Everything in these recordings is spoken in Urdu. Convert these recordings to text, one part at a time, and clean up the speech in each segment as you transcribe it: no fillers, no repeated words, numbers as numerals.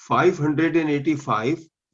585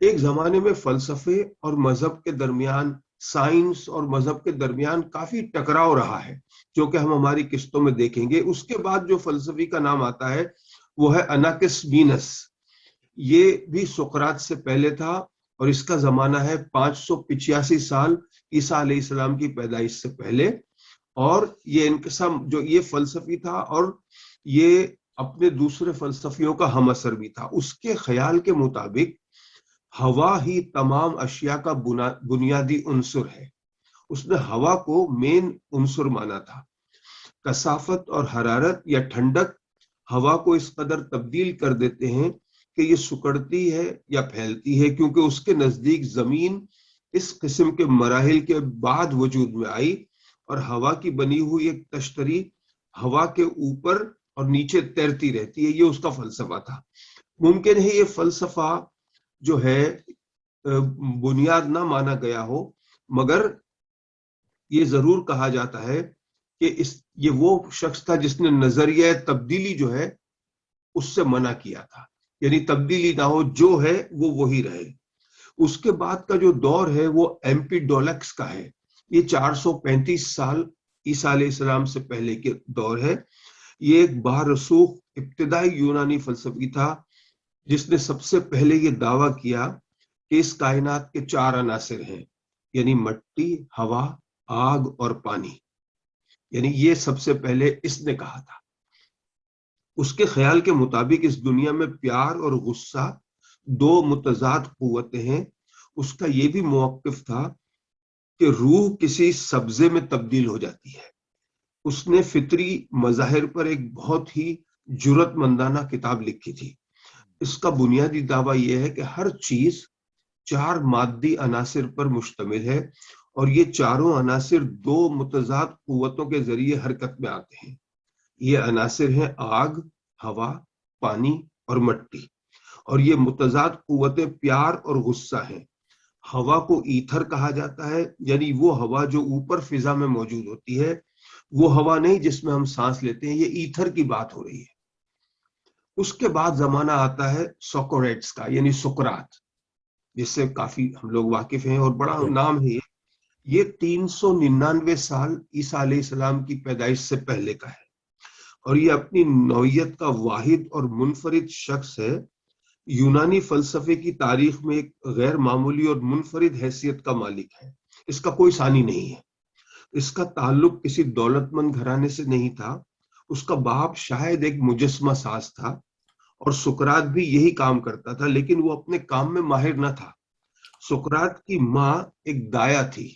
ایک زمانے میں فلسفے اور مذہب کے درمیان، سائنس اور مذہب کے درمیان کافی ٹکراؤ رہا ہے، جو کہ ہم ہماری قسطوں میں دیکھیں گے۔ اس کے بعد جو فلسفی کا نام آتا ہے وہ ہے اناکسمینس۔ یہ بھی سقراط سے پہلے تھا اور اس کا زمانہ ہے 585 سال عیسیٰ علیہ السلام کی پیدائش سے پہلے۔ اور یہ انقسام جو یہ فلسفی تھا اور یہ اپنے دوسرے فلسفیوں کا ہم اثر بھی تھا۔ اس کے خیال کے مطابق ہوا ہی تمام اشیاء کا بنیادی عنصر ہے۔ اس نے ہوا کو مین عنصر مانا تھا۔ کثافت اور حرارت یا ٹھنڈک ہوا کو اس قدر تبدیل کر دیتے ہیں کہ یہ سکڑتی ہے یا پھیلتی ہے، کیونکہ اس کے نزدیک زمین اس قسم کے مراحل کے بعد وجود میں آئی اور ہوا کی بنی ہوئی ایک تشتری ہوا کے اوپر اور نیچے تیرتی رہتی ہے۔ یہ اس کا فلسفہ تھا۔ ممکن ہے یہ فلسفہ جو ہے بنیاد نہ مانا گیا ہو، مگر یہ ضرور کہا جاتا ہے کہ یہ وہ شخص تھا جس نے نظریہ تبدیلی جو ہے اس سے منع کیا تھا، یعنی تبدیلی نہ ہو، جو ہے وہ وہی رہے۔ اس کے بعد کا جو دور ہے وہ ایمپیڈولکس کا ہے۔ یہ 435 سال عیسیٰ علیہ السلام سے پہلے کے دور ہے۔ یہ ایک بارسوخ ابتدائی یونانی فلسفی تھا جس نے سب سے پہلے یہ دعویٰ کیا کہ اس کائنات کے 4 عناصر ہیں، یعنی مٹی، ہوا، آگ اور پانی۔ یعنی یہ سب سے پہلے اس نے کہا تھا۔ اس کے خیال کے مطابق اس دنیا میں پیار اور غصہ 2 متضاد قوتیں ہیں۔ اس کا یہ بھی موقف تھا کہ روح کسی سبزے میں تبدیل ہو جاتی ہے۔ اس نے فطری مظاہر پر ایک بہت ہی جرأت مندانہ کتاب لکھی تھی۔ اس کا بنیادی دعویٰ یہ ہے کہ ہر چیز 4 مادی عناصر پر مشتمل ہے اور یہ چاروں عناصر 2 متضاد قوتوں کے ذریعے حرکت میں آتے ہیں۔ یہ عناصر ہیں آگ، ہوا، پانی اور مٹی، اور یہ متضاد قوتیں پیار اور غصہ ہیں۔ ہوا کو ایتھر کہا جاتا ہے، یعنی وہ ہوا جو اوپر فضا میں موجود ہوتی ہے، وہ ہوا نہیں جس میں ہم سانس لیتے ہیں، یہ ایتھر کی بات ہو رہی ہے۔ اس کے بعد زمانہ آتا ہے سوکریٹس کا، یعنی سقراط، جس سے کافی ہم لوگ واقف ہیں اور بڑا نام ہے۔ یہ 399 سال عیسیٰ علیہ السلام کی پیدائش سے پہلے کا ہے اور یہ اپنی نوعیت کا واحد اور منفرد شخص ہے۔ یونانی فلسفے کی تاریخ میں ایک غیر معمولی اور منفرد حیثیت کا مالک ہے۔ اس کا کوئی ثانی نہیں ہے۔ اس کا تعلق کسی دولت مند گھرانے سے نہیں تھا۔ اس کا باپ شاید ایک مجسمہ ساز تھا اور سقراط بھی یہی کام کرتا تھا، لیکن وہ اپنے کام میں ماہر نہ تھا۔ سقراط کی ماں ایک دایا تھی،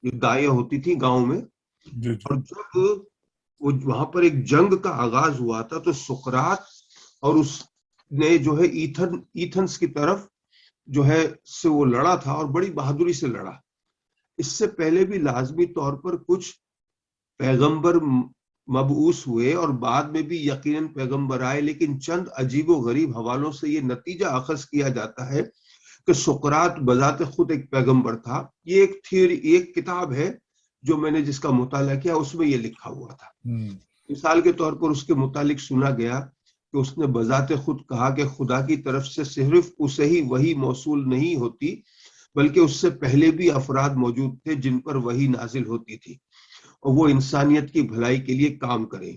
جو دایا ہوتی تھی گاؤں میں، اور جب وہ وہاں پر ایک جنگ کا آغاز ہوا تھا تو سقراط اور اس نے جو ہے ایتھنس کی طرف جو ہے سے وہ لڑا تھا اور بڑی بہادری سے لڑا۔ اس سے پہلے بھی لازمی طور پر کچھ پیغمبر مبعوث ہوئے اور بعد میں بھی یقیناً پیغمبر آئے، لیکن چند عجیب و غریب حوالوں سے یہ نتیجہ اخذ کیا جاتا ہے کہ سقراط بذات خود ایک پیغمبر تھا۔ یہ ایک تھیوری، ایک کتاب ہے جو میں نے جس کا مطالعہ کیا، اس میں یہ لکھا ہوا تھا۔ مثال کے طور پر اس کے متعلق سنا گیا کہ اس نے بذات خود کہا کہ خدا کی طرف سے صرف اسے ہی وحی موصول نہیں ہوتی، بلکہ اس سے پہلے بھی افراد موجود تھے جن پر وحی نازل ہوتی تھی اور وہ انسانیت کی بھلائی کے لیے کام کریں۔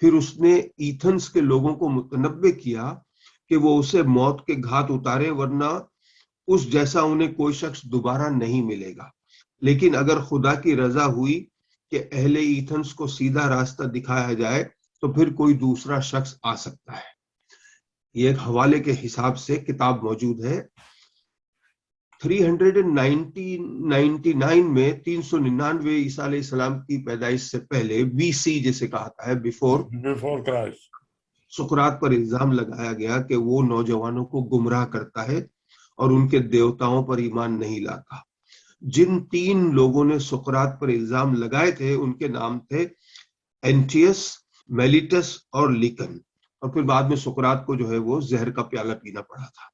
پھر اس نے ایتھنس کے لوگوں کو متنبع کیا کہ وہ اسے موت کے گھات اتارے، ورنہ اس جیسا انہیں کوئی شخص دوبارہ نہیں ملے گا۔ لیکن اگر خدا کی رضا ہوئی کہ اہل ایتھنس کو سیدھا راستہ دکھایا جائے تو پھر کوئی دوسرا شخص آ سکتا ہے۔ یہ ایک حوالے کے حساب سے کتاب موجود ہے۔ 399 میں 399 عیسیٰ علیہ السلام کی پیدائش سے پہلے، بی سی جسے کہتا ہے، بیفور کرائسٹ، سقراط پر الزام لگایا گیا کہ وہ نوجوانوں کو گمراہ کرتا ہے اور ان کے دیوتاؤں پر ایمان نہیں لاتا۔ جن 3 لوگوں نے سقراط پر الزام لگائے تھے ان کے نام تھے اینٹیس، میلیٹس اور لیکن، اور پھر بعد میں سقراط کو جو ہے وہ زہر کا پیالہ پینا پڑا تھا۔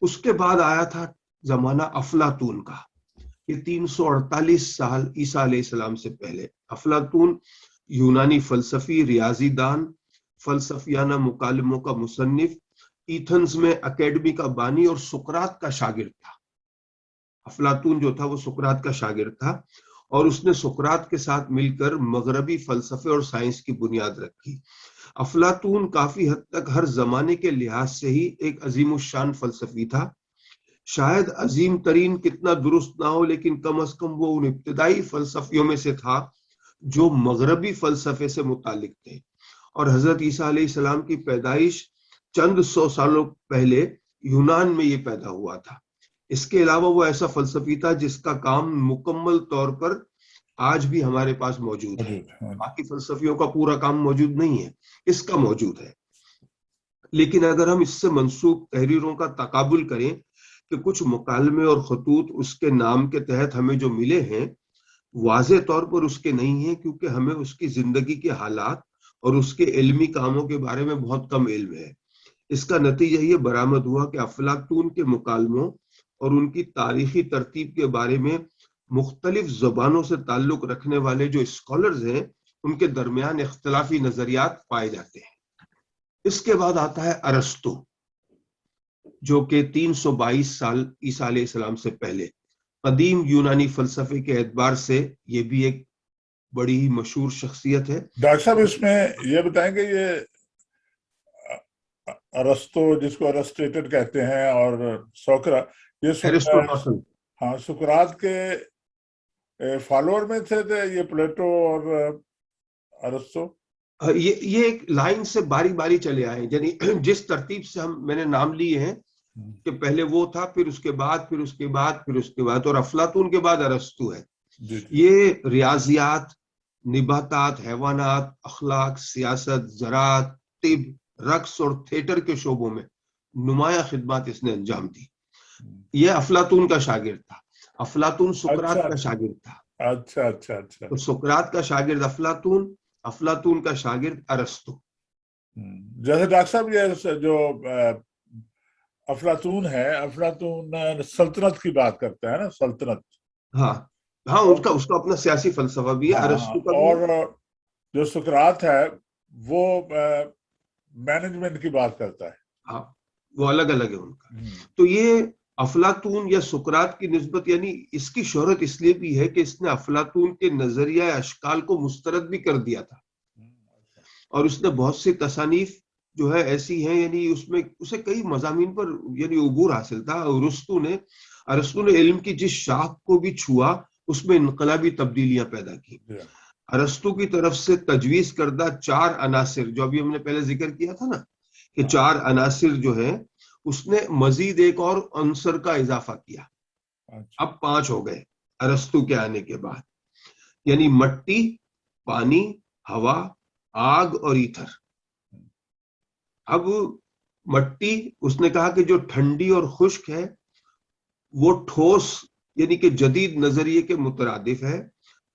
اس کے بعد آیا تھا زمانہ افلاطون کا۔ یہ 348 سال عیسیٰ علیہ السلام سے پہلے۔ افلاطون یونانی فلسفی، ریاضی دان، فلسفیانہ مکالموں کا مصنف، ایتھنز میں اکیڈمی کا بانی اور سقراط کا شاگرد تھا. افلاطون جو تھا وہ سقراط کا شاگرد تھا اور اس نے سقراط کے ساتھ مل کر مغربی فلسفے اور سائنس کی بنیاد رکھی. افلاطون کافی حد تک ہر زمانے کے لحاظ سے ہی ایک عظیم الشان فلسفی تھا. شاید عظیم ترین کتنا درست نہ ہو، لیکن کم از کم وہ ان ابتدائی فلسفیوں میں سے تھا جو مغربی فلسفے سے متعلق تھے. اور حضرت عیسیٰ علیہ السلام کی پیدائش چند سو سالوں پہلے یونان میں یہ پیدا ہوا تھا. اس کے علاوہ وہ ایسا فلسفی تھا جس کا کام مکمل طور پر آج بھی ہمارے پاس موجود ہے. باقی فلسفیوں کا پورا کام موجود نہیں ہے، اس کا موجود ہے. لیکن اگر ہم اس سے منسوب تحریروں کا تقابل کریں کہ کچھ مکالمے اور خطوط اس کے نام کے تحت ہمیں جو ملے ہیں واضح طور پر اس کے نہیں ہیں، کیونکہ ہمیں اس کی زندگی کے حالات اور اس کے علمی کاموں کے بارے میں بہت کم علم ہے. اس کا نتیجہ یہ برآمد ہوا کہ افلاطون کے مکالموں اور ان کی تاریخی ترتیب کے بارے میں مختلف زبانوں سے تعلق رکھنے والے جو اسکالرز ہیں ان کے درمیان اختلافی نظریات پائے جاتے ہیں. اس کے بعد آتا ہے ارسطو، جو کہ 322 سال عیسیٰ علیہ السلام سے پہلے. قدیم یونانی فلسفے کے اعتبار سے یہ بھی ایک بڑی ہی مشہور شخصیت ہے. ڈاکٹر صاحب اس میں یہ بتائیں گے یہ ارسطو جس کو ارسٹیٹڈ کہتے ہیں اور ایرسٹوٹل، ہاں سقراط کے فالوور میں تھے یہ پلیٹو اور ارسطو؟ یہ ایک لائن سے باری باری چلے آئے، یعنی جس ترتیب سے میں نے نام لیے ہیں کہ پہلے وہ تھا، پھر اس کے بعد، پھر اس کے بعد، پھر اس کے بعد، اور افلاطون کے بعد ارسطو ہے. یہ ریاضیات، نباتات، حیوانات، اخلاق، سیاست، زراعت، طب، رقص اور تھیٹر کے شعبوں میں نمایاں خدمات اس نے انجام دی. یہ افلاطون کا شاگرد تھا. افلاطون سقراط کا شاگرد تھا. اچھا اچھا اچھا. تو سقراط کا شاگرد افلاطون، افلاطون کا شاگرد ارسطو. جیسے ڈاکٹر صاحب یہ جو افلاطون ہے، افلاطون سلطنت کی بات کرتا ہے نا، سلطنت. ہاں ہاں، اس کا اپنا سیاسی فلسفہ بھی ہے، ارسطو کا بھی. اور جو سقراط ہے وہ مینجمنٹ کی بات کرتا ہے. ہاں، وہ الگ الگ ہے ان کا. تو یہ افلاطون یا سقراط کی نسبت، یعنی اس کی شہرت اس لیے بھی ہے کہ اس نے افلاطون کے نظریہ اشکال کو مسترد بھی کر دیا تھا، اور اس نے بہت سی تصانیف جو ہے ایسی ہیں، یعنی اس میں اسے کئی مضامین پر یعنی عبور حاصل تھا. ارسطو نے علم کی جس شاخ کو بھی چھوا اس میں انقلابی تبدیلیاں پیدا کی. ارسطو کی طرف سے تجویز کردہ 4 عناصر جو ابھی ہم نے پہلے ذکر کیا تھا نا کہ 4 عناصر جو ہیں، اس نے مزید ایک اور عنصر کا اضافہ کیا. اب 5 ہو گئے ارسطو کے آنے کے بعد، یعنی مٹی، پانی، ہوا، آگ اور ایتھر. اب مٹی، اس نے کہا کہ جو ٹھنڈی اور خشک ہے وہ ٹھوس یعنی کہ جدید نظریے کے مترادف ہے.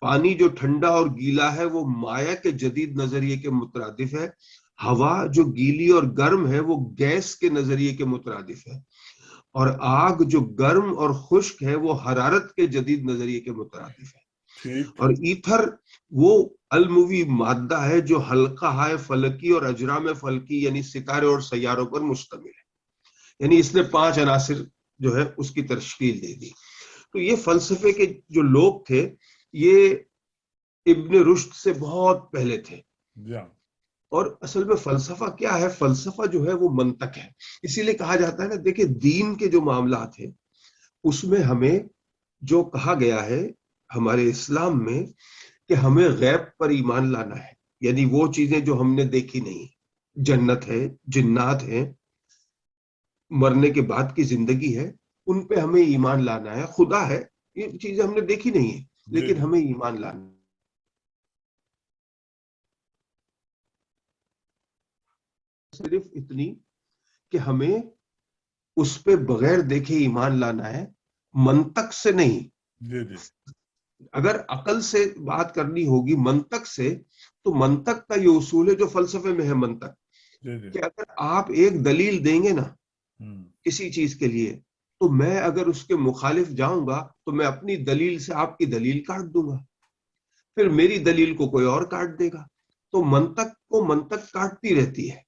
پانی جو ٹھنڈا اور گیلا ہے وہ مائع کے جدید نظریے کے مترادف ہے. ہوا جو گیلی اور گرم ہے وہ گیس کے نظریے کے مترادف ہے. اور آگ جو گرم اور خشک ہے وہ حرارت کے جدید نظریے کے مترادف ہے. اور ایتھر وہ الموی مادہ ہے جو حلقہ ہائے فلکی اور اجرام فلکی یعنی ستارے اور سیاروں پر مشتمل ہے. یعنی اس نے 5 عناصر جو ہے اس کی تشکیل دے دی. تو یہ فلسفے کے جو لوگ تھے یہ ابن رشد سے بہت پہلے تھے. اور اصل میں فلسفہ کیا ہے؟ فلسفہ جو ہے وہ منطق ہے. اسی لیے کہا جاتا ہے نا، دیکھیں دین کے جو معاملات ہیں اس میں ہمیں جو کہا گیا ہے ہمارے اسلام میں کہ ہمیں غیب پر ایمان لانا ہے، یعنی وہ چیزیں جو ہم نے دیکھی نہیں، جنت ہے، جنات ہیں، مرنے کے بعد کی زندگی ہے، ان پہ ہمیں ایمان لانا ہے. خدا ہے، یہ چیزیں ہم نے دیکھی نہیں ہیں لیکن ہمیں ایمان لانا ہے. صرف اتنی کہ ہمیں اس پہ بغیر دیکھے ایمان لانا ہے، منطق سے نہیں. اگر عقل سے بات کرنی ہوگی منطق سے، تو منطق کا یہ اصول ہے جو فلسفے میں ہے منطق، کہ اگر آپ ایک دلیل دیں گے نا کسی چیز کے لیے، تو میں اگر اس کے مخالف جاؤں گا تو میں اپنی دلیل سے آپ کی دلیل کاٹ دوں گا، پھر میری دلیل کو کوئی اور کاٹ دے گا. تو منطق کو منطق کاٹتی رہتی ہے.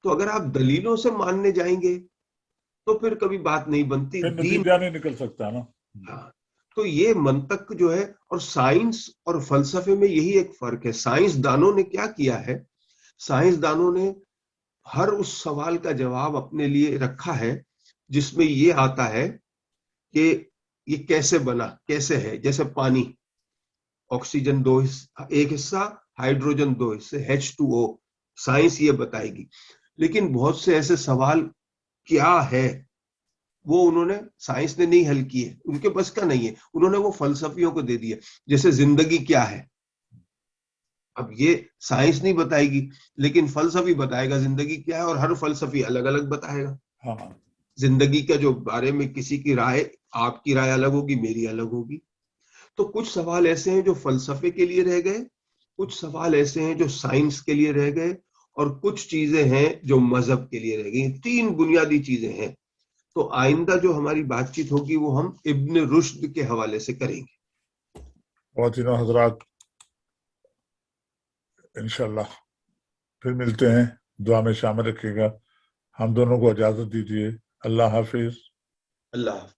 تو اگر آپ دلیلوں سے ماننے جائیں گے تو پھر کبھی بات نہیں بنتی. پھر نتیجہ نہیں نکل سکتا نا. ہاں تو یہ منطق جو ہے، اور سائنس اور فلسفے میں یہی ایک فرق ہے. سائنس دانوں نے کیا کیا ہے، سائنس دانوں نے ہر اس سوال کا جواب اپنے لیے رکھا ہے جس میں یہ آتا ہے کہ یہ کیسے بنا، کیسے ہے. جیسے پانی، آکسیجن ایک حصہ، ہائیڈروجن 2 حصے، H2O. سائنس یہ بتائے گی. لیکن بہت سے ایسے سوال کیا ہے وہ انہوں نے، سائنس نے نہیں حل کیے، ان کے بس کا نہیں ہے، انہوں نے وہ فلسفیوں کو دے دیا. جیسے زندگی کیا ہے، اب یہ سائنس نہیں بتائے گی لیکن فلسفی بتائے گا زندگی کیا ہے، اور ہر فلسفی الگ الگ بتائے گا. ہاں زندگی کا جو بارے میں کسی کی رائے، آپ کی رائے الگ ہوگی، میری الگ ہوگی. تو کچھ سوال ایسے ہیں جو فلسفے کے لیے رہ گئے، کچھ سوال ایسے ہیں جو سائنس کے لیے رہ گئے، اور کچھ چیزیں ہیں جو مذہب کے لیے رہ گئی. 3 بنیادی چیزیں ہیں. تو آئندہ جو ہماری بات چیت ہوگی وہ ہم ابن رشد کے حوالے سے کریں گے. خواتین و حضرات، انشاءاللہ پھر ملتے ہیں. دعا میں شامل رکھیے گا. ہم دونوں کو اجازت دیجیے. اللہ حافظ. اللہ حافظ.